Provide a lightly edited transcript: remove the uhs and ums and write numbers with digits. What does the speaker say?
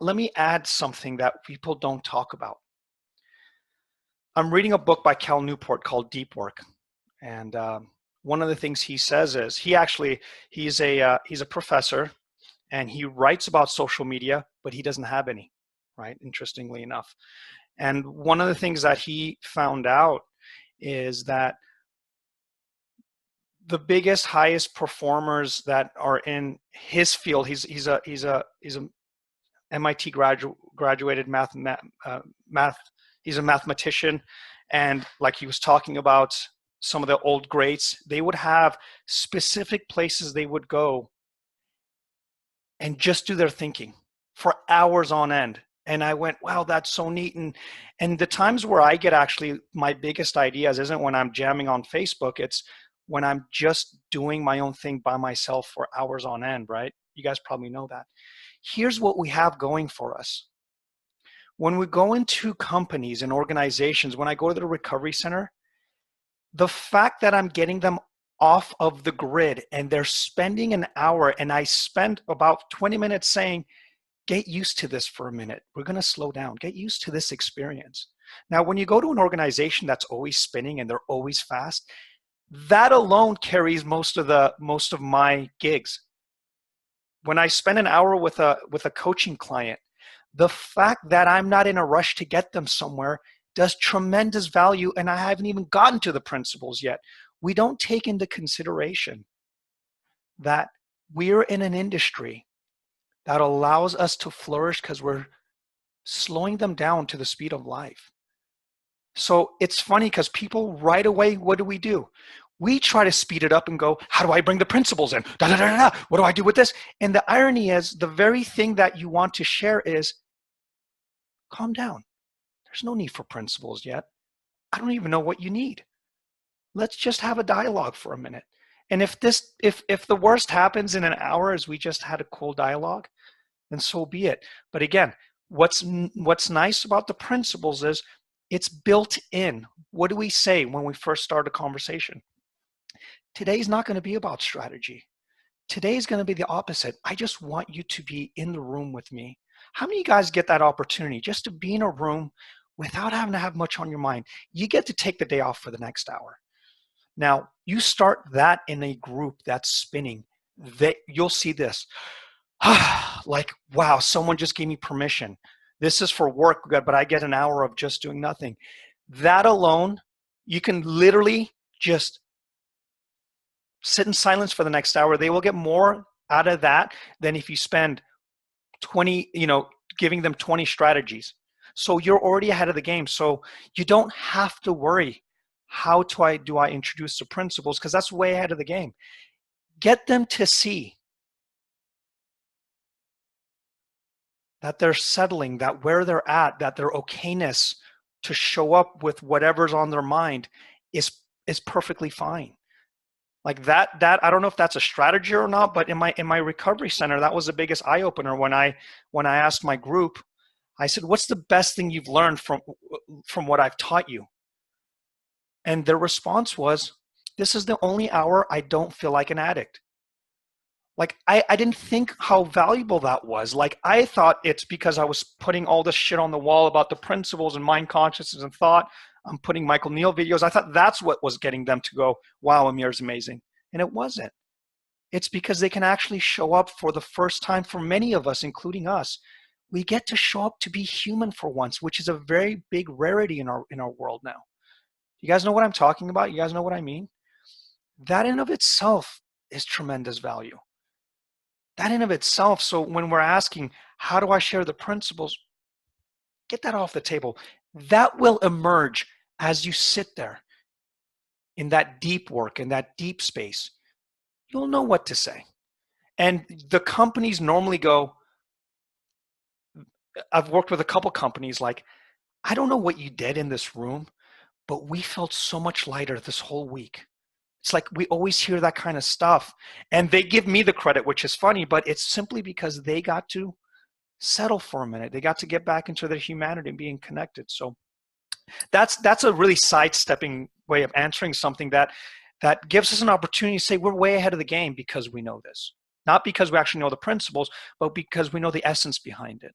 let me add something that people don't talk about. I'm reading a book by Cal Newport called Deep Work. And one of the things he says is he's a professor, and he writes about social media, but he doesn't have any, right? Interestingly enough. And one of the things that he found out is that the biggest, highest performers that are in his field, he's a MIT graduated math. He's a mathematician, and like he was talking about some of the old greats, they would have specific places they would go and just do their thinking for hours on end. And I went, wow, that's so neat. And the times where I get actually my biggest ideas isn't when I'm jamming on Facebook. It's when I'm just doing my own thing by myself for hours on end, right? You guys probably know that. Here's what we have going for us. When we go into companies and organizations, when I go to the recovery center, the fact that I'm getting them off of the grid and they're spending an hour, and I spend about 20 minutes saying, get used to this for a minute. We're going to slow down. Get used to this experience. Now, when you go to an organization that's always spinning and they're always fast, that alone carries most of my gigs. When I spend an hour with a coaching client, the fact that I'm not in a rush to get them somewhere does tremendous value, and I haven't even gotten to the principles yet. We don't take into consideration that we're in an industry that allows us to flourish because we're slowing them down to the speed of life. So it's funny because people right away, what do? We try to speed it up and go, how do I bring the principles in? Da, da, da, da, da. What do I do with this? And the irony is, the very thing that you want to share is, calm down. There's no need for principles yet. I don't even know what you need. Let's just have a dialogue for a minute. And if the worst happens in an hour is we just had a cool dialogue, then so be it. But again, what's nice about the principles is it's built in. What do we say when we first start a conversation? Today's not going to be about strategy. Today's going to be the opposite. I just want you to be in the room with me. How many of you guys get that opportunity just to be in a room without having to have much on your mind? You get to take the day off for the next hour. Now, you start that in a group that's spinning, you'll see this. Like, wow, someone just gave me permission. This is for work, but I get an hour of just doing nothing. That alone, you can literally just sit in silence for the next hour. They will get more out of that than if you spend 20, giving them 20 strategies. So you're already ahead of the game. So you don't have to worry, how do I introduce the principles? Because that's way ahead of the game. Get them to see that they're settling, that where they're at, that their okayness to show up with whatever's on their mind is perfectly fine. Like that I don't know if that's a strategy or not, but in my recovery center, that was the biggest eye opener when I asked my group. I said, what's the best thing you've learned from what I've taught you? And their response was, this is the only hour I don't feel like an addict. Like, I didn't think how valuable that was. Like, I thought it's because I was putting all this shit on the wall about the principles and mind consciousness and thought. I'm putting Michael Neal videos. I thought that's what was getting them to go, wow, Amir's amazing. And it wasn't. It's because they can actually show up for the first time for many of us, including us. We get to show up to be human for once, which is a very big rarity in our world now. You guys know what I'm talking about? You guys know what I mean? That in of itself is tremendous value. That in of itself. So when we're asking, how do I share the principles? Get that off the table. That will emerge as you sit there in that deep work, in that deep space. You'll know what to say. And the companies normally go, I've worked with a couple companies, like, I don't know what you did in this room, but we felt so much lighter this whole week. It's like we always hear that kind of stuff. And they give me the credit, which is funny, but it's simply because they got to settle for a minute. They got to get back into their humanity and being connected. So that's a really sidestepping way of answering something that gives us an opportunity to say we're way ahead of the game because we know this. Not because we actually know the principles, but because we know the essence behind it.